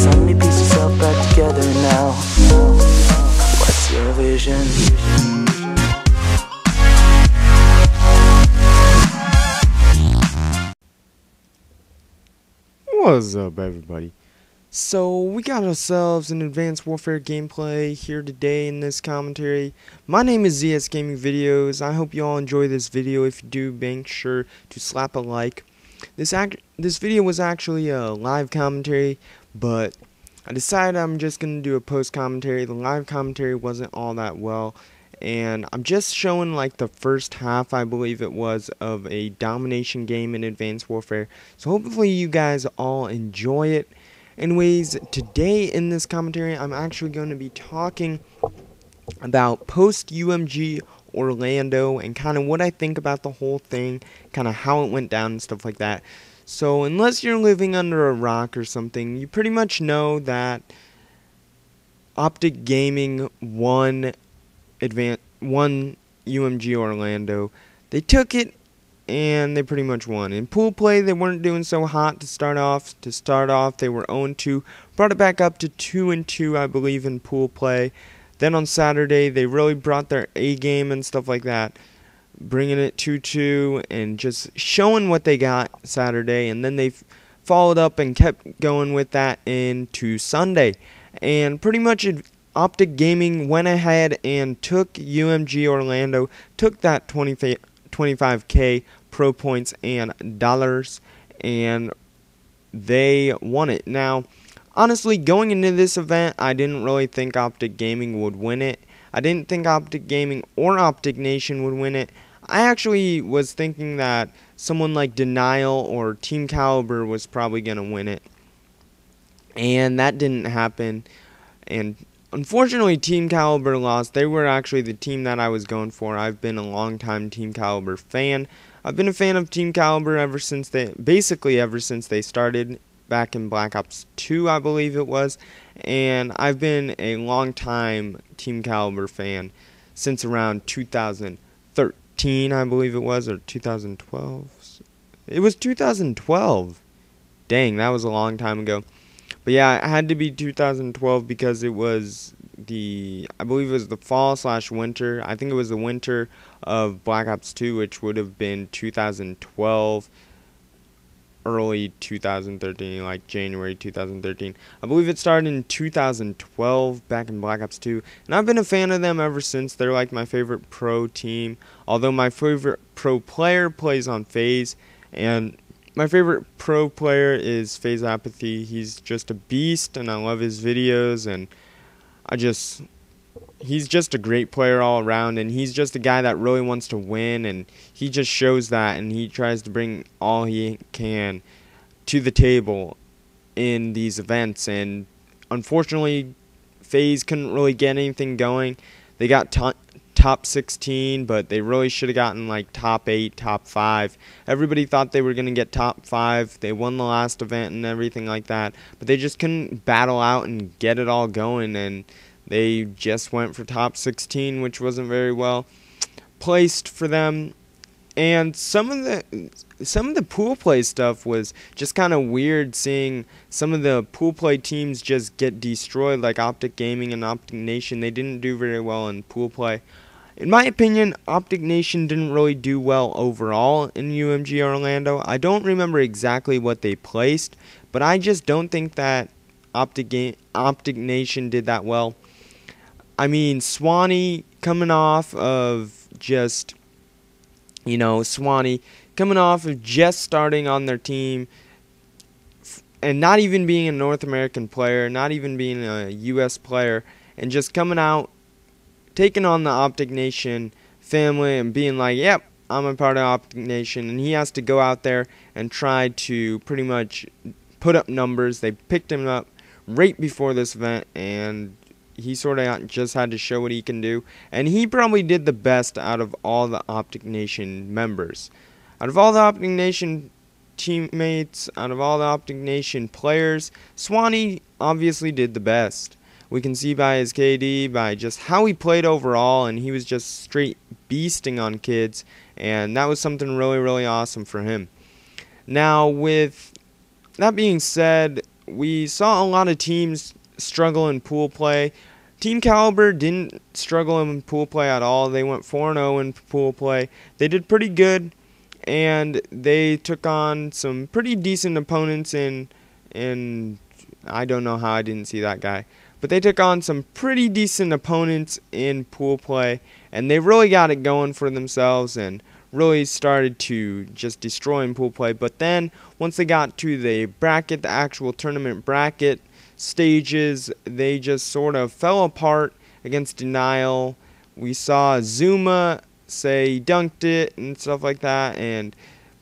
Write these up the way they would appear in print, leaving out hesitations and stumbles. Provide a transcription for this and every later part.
let me piece yourself back together now. What's your vision? What's up, everybody? So we got ourselves an Advanced Warfare gameplay here today in this commentary. My name is ZSGamingVideos. I hope you all enjoy this video. If you do, make sure to slap a like. This video was actually a live commentary, but I decided I'm just gonna do a post commentary. The live commentary wasn't all that well, and I'm just showing like the first half, I believe it was, of a domination game in Advanced Warfare. So hopefully you guys all enjoy it. Anyways, today in this commentary, I'm actually going to be talking about post UMG Orlando and kind of what I think about the whole thing, kind of how it went down and stuff like that. So unless you're living under a rock or something, you pretty much know that Optic Gaming won UMG Orlando. They took it and they pretty much won. In pool play, they weren't doing so hot to start off. They were 0-2, brought it back up to 2-2, I believe, in pool play. Then on Saturday, they really brought their A game and stuff like that, bringing it 2-2 and just showing what they got Saturday. And then they followed up and kept going with that into Sunday. And pretty much Optic Gaming went ahead and took UMG Orlando, took that 25k pro points and dollars, and they won it. Now, honestly, going into this event, I didn't really think Optic Gaming would win it. I didn't think Optic Gaming or Optic Nation would win it. I actually was thinking that someone like Denial or Team Caliber was probably going to win it, and that didn't happen. And unfortunately, Team Caliber lost. They were actually the team that I was going for. I've been a long-time Team Caliber fan. I've been a fan of Team Caliber ever since they started back in Black Ops 2, I believe it was. And I've been a long-time Team Caliber fan since around 2013, I believe it was, or 2012. It was 2012. Dang, that was a long time ago. But yeah, it had to be 2012 because it was I believe it was the fall/winter. I think it was the winter of Black Ops 2, which would have been 2012, early 2013, like January 2013. I believe it started in 2012 back in Black Ops 2, and I've been a fan of them ever since. They're like my favorite pro team, although my favorite pro player plays on FaZe, and my favorite pro player is FaZe Apathy. He's just a beast, and I love his videos, and he's just a great player all around, and he's just a guy that really wants to win, and he just shows that, and he tries to bring all he can to the table in these events. And unfortunately, FaZe couldn't really get anything going. They got top 16, but they really should have gotten like top 8, top 5. Everybody thought they were going to get top 5. They won the last event and everything like that, but they just couldn't battle out and get it all going, and they just went for top 16, which wasn't very well placed for them. And some of the pool play stuff was just kind of weird, seeing some of the pool play teams just get destroyed, like Optic Gaming and Optic Nation. They didn't do very well in pool play. In my opinion, Optic Nation didn't really do well overall in UMG Orlando. I don't remember exactly what they placed, but I just don't think that Optic Nation did that well. I mean, Swanee coming off of just starting on their team and not even being a North American player, not even being a US player, and just coming out, taking on the Optic Nation family and being like, yep, I'm a part of Optic Nation, and he has to go out there and try to pretty much put up numbers. They picked him up right before this event, and he sort of just had to show what he can do, and he probably did the best out of all the Optic Nation members. Out of all the Optic Nation teammates, out of all the Optic Nation players, Swanee obviously did the best. We can see by his KD, by just how he played overall, and he was just straight beasting on kids, and that was something really, really awesome for him. Now, with that being said, we saw a lot of teams struggle in pool play. Team Caliber didn't struggle in pool play at all. They went 4-0 in pool play. They did pretty good, and they took on some pretty decent opponents in I don't know how I didn't see that guy. But they took on some pretty decent opponents in pool play, and they really got it going for themselves and really started to just destroy in pool play. But then once they got to the bracket, the actual tournament bracket stages, they just sort of fell apart against Denial. We saw Zuma say he dunked it and stuff like that,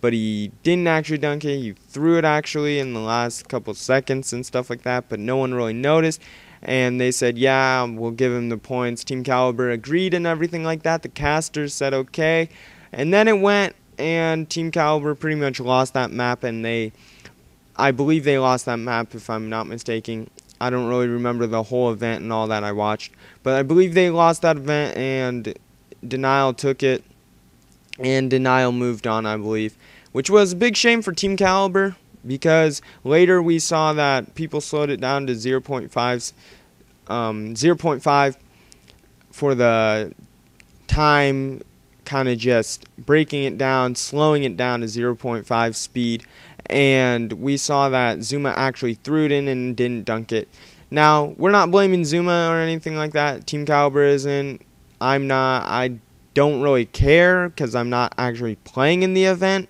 but he didn't actually dunk it. He threw it actually in the last couple seconds and stuff like that, but no one really noticed. And they said, yeah, we'll give him the points. Team Caliber agreed and everything like that. The casters said okay. And then it went, and Team Caliber pretty much lost that map, and I believe they lost that map if I'm not mistaken. I don't really remember the whole event and all that I watched. But I believe they lost that event, and Denial took it, and Denial moved on, I believe. Which was a big shame for Team Caliber, because later we saw that people slowed it down to 0.5 for the time, kind of just breaking it down, slowing it down to 0.5 speed, and we saw that Zuma actually threw it in and didn't dunk it. Now, we're not blaming Zuma or anything like that. Team Caliber isn't. I'm not. I don't really care because I'm not actually playing in the event.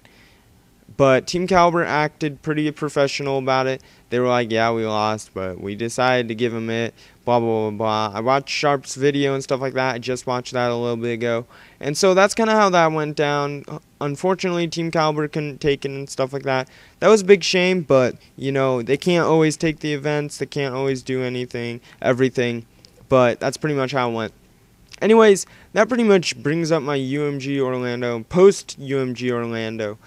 But Team Caliber acted pretty professional about it. They were like, yeah, we lost, but we decided to give them it, blah, blah, blah, blah. I watched Sharp's video and stuff like that. I just watched that a little bit ago. And so that's kind of how that went down. Unfortunately, Team Caliber couldn't take it and stuff like that. That was a big shame, but, you know, they can't always take the events. They can't always do everything. But that's pretty much how it went. Anyways, that pretty much brings up my UMG Orlando, post-UMG Orlando.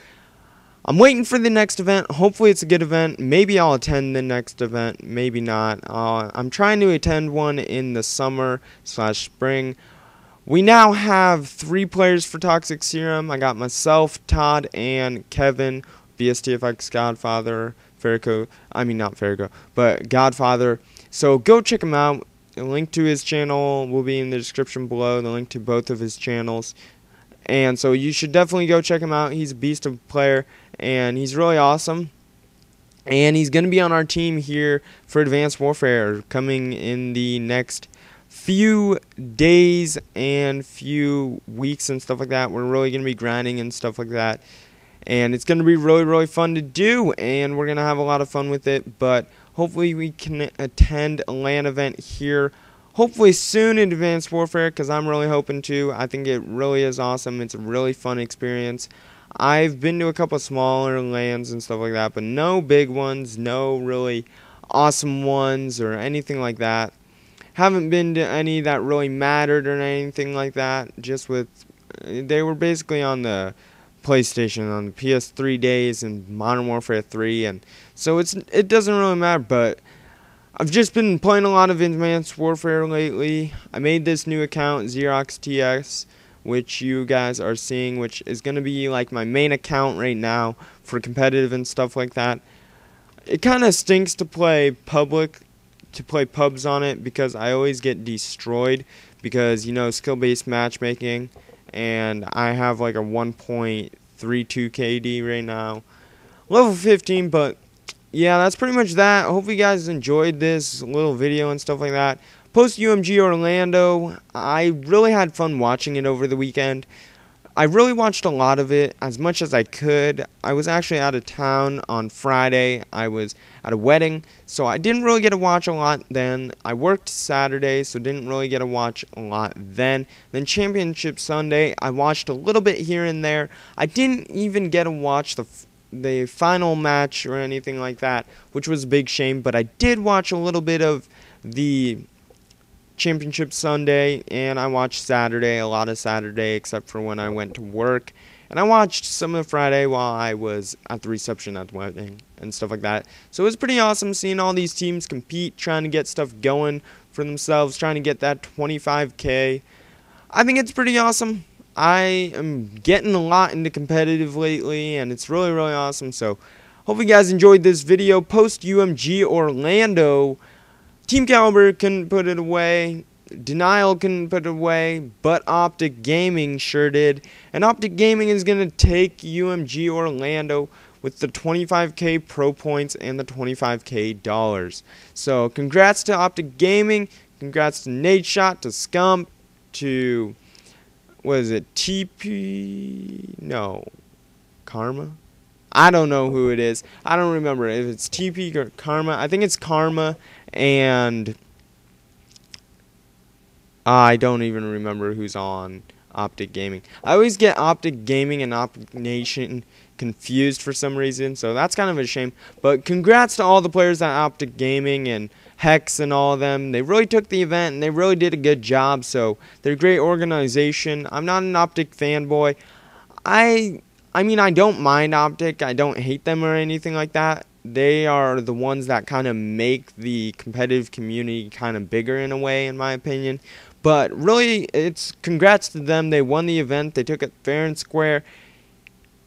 I'm waiting for the next event. Hopefully it's a good event. Maybe I'll attend the next event. Maybe not. I'm trying to attend one in the summer/spring. We now have 3 players for Toxic Serum. I got myself, Todd, and Kevin, BSTFX Godfather, Farrico. I mean, not Farrico, but Godfather. So go check him out. The link to his channel will be in the description below. The link to both of his channels. And so you should definitely go check him out. He's a beast of a player, and he's really awesome. And he's going to be on our team here for Advanced Warfare coming in the next few days and few weeks and stuff like that. We're really going to be grinding and stuff like that. And it's going to be really, really fun to do, and we're going to have a lot of fun with it. But hopefully we can attend a LAN event here hopefully soon in Advanced Warfare, because I'm really hoping to. I think it really is awesome. It's a really fun experience. I've been to a couple smaller LANs and stuff like that, but no big ones, no really awesome ones or anything like that. Haven't been to any that really mattered or anything like that. They were basically on the PlayStation, on the PS3 days and Modern Warfare 3, and so it doesn't really matter. But I've just been playing a lot of Advanced Warfare lately. I made this new account, XeroxTS, which you guys are seeing, which is going to be like my main account right now for competitive and stuff like that. It kind of stinks to play pubs on it, because I always get destroyed because, you know, skill-based matchmaking, and I have like a 1.32 KD right now. Level 15, but yeah, that's pretty much that. I hope you guys enjoyed this little video and stuff like that. Post UMG Orlando, I really had fun watching it over the weekend. I really watched a lot of it, as much as I could. I was actually out of town on Friday. I was at a wedding, so I didn't really get to watch a lot then. I worked Saturday, so didn't really get to watch a lot then. Then Championship Sunday, I watched a little bit here and there. I didn't even get to watch the final match or anything like that, which was a big shame, but I did watch a little bit of the Championship Sunday, and I watched Saturday, a lot of Saturday, except for when I went to work. And I watched some of Friday while I was at the reception at the wedding and stuff like that. So it was pretty awesome seeing all these teams compete, trying to get stuff going for themselves, trying to get that 25K. I think it's pretty awesome. I am getting a lot into competitive lately, and it's really, really awesome. So Hope you guys enjoyed this video. Post UMG Orlando. Team Caliber couldn't put it away. Denial couldn't put it away, but Optic Gaming sure did. And Optic Gaming is going to take UMG Orlando with the 25k pro points and the 25k dollars. So congrats to Optic Gaming. Congrats to Nadeshot, to Scump, to, what is it, TP? No, Karma? I don't know who it is. I don't remember if it's TP or Karma. I think it's Karma, and I don't even remember who's on Optic Gaming. I always get Optic Gaming and Optic Nation confused for some reason, so that's kind of a shame. But congrats to all the players at Optic Gaming and Hex and all of them. They really took the event and they really did a good job, so they're a great organization. I'm not an Optic fanboy. I mean, I don't mind Optic. I don't hate them or anything like that. They are the ones that kind of make the competitive community kind of bigger in a way, in my opinion. But really, it's congrats to them. They won the event. They took it fair and square.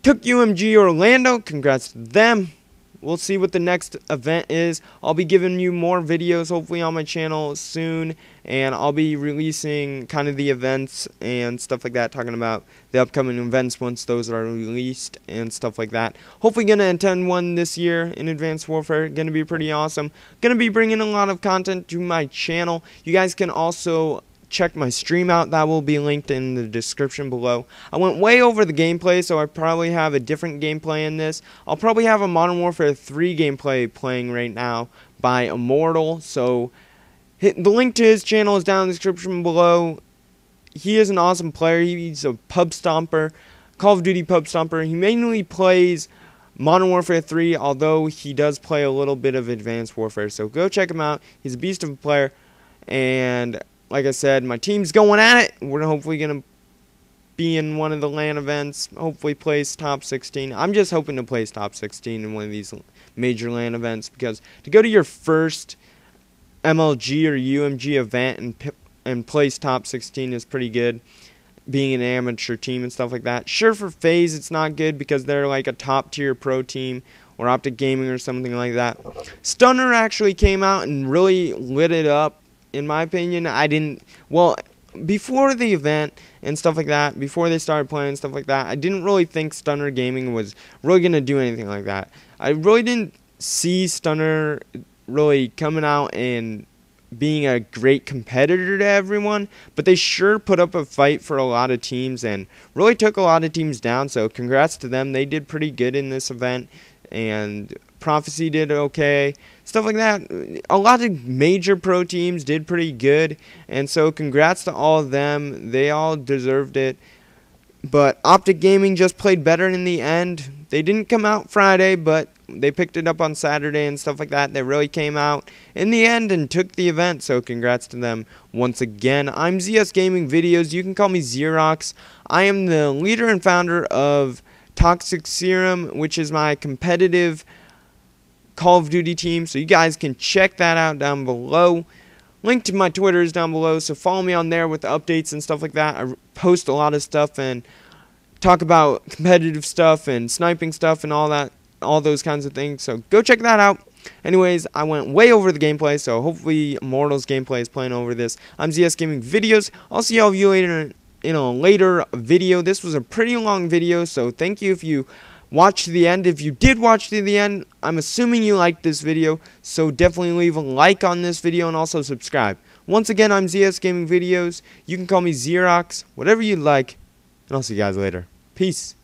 Took UMG Orlando. Congrats to them. We'll see what the next event is. I'll be giving you more videos hopefully on my channel soon, and I'll be releasing kind of the events and stuff like that, talking about the upcoming events once those are released and stuff like that. Hopefully going to attend one this year in Advanced Warfare. Going to be pretty awesome. Going to be bringing a lot of content to my channel. You guys can also check my stream out. That will be linked in the description below. I went way over the gameplay, so I probably have a different gameplay in this. I'll probably have a Modern Warfare 3 gameplay playing right now by Immortal, so the link to his channel is down in the description below. He is an awesome player. He's a pub stomper, Call of Duty pub stomper. He mainly plays Modern Warfare 3, although he does play a little bit of Advanced Warfare, so go check him out. He's a beast of a player, and like I said, my team's going at it. We're hopefully going to be in one of the LAN events, hopefully place top 16. I'm just hoping to place top 16 in one of these major LAN events, because to go to your first MLG or UMG event and place top 16 is pretty good, being an amateur team and stuff like that. Sure, for FaZe it's not good because they're like a top tier pro team, or Optic Gaming or something like that. Stunner actually came out and really lit it up. In my opinion, before the event and stuff like that, before they started playing and stuff like that, I didn't really think Stunner Gaming was really going to do anything like that. I really didn't see Stunner really coming out and being a great competitor to everyone, but they sure put up a fight for a lot of teams and really took a lot of teams down, so congrats to them. They did pretty good in this event, and Prophecy did okay, stuff like that. A lot of major pro teams did pretty good, and so congrats to all of them. They all deserved it. But Optic Gaming just played better in the end. They didn't come out Friday, but they picked it up on Saturday and stuff like that. They really came out in the end and took the event, so congrats to them once again. I'm ZSGamingVideos. You can call me Xerox. I am the leader and founder of Toxic Serum, which is my competitive Call of Duty team, so you guys can check that out down below. Link to my Twitter is down below, so follow me on there with the updates and stuff like that. I post a lot of stuff and talk about competitive stuff and sniping stuff and all that, all those kinds of things, so go check that out. Anyways, I went way over the gameplay, so hopefully Immortal's gameplay is playing over this. I'm ZSGamingVideos. I'll see all of you later in a later video. This was a pretty long video, so thank you if you watch to the end. If you did watch to the end, I'm assuming you liked this video, so definitely leave a like on this video and also subscribe. Once again, I'm ZSGamingVideos. You can call me Xerox, whatever you'd like, and I'll see you guys later. Peace.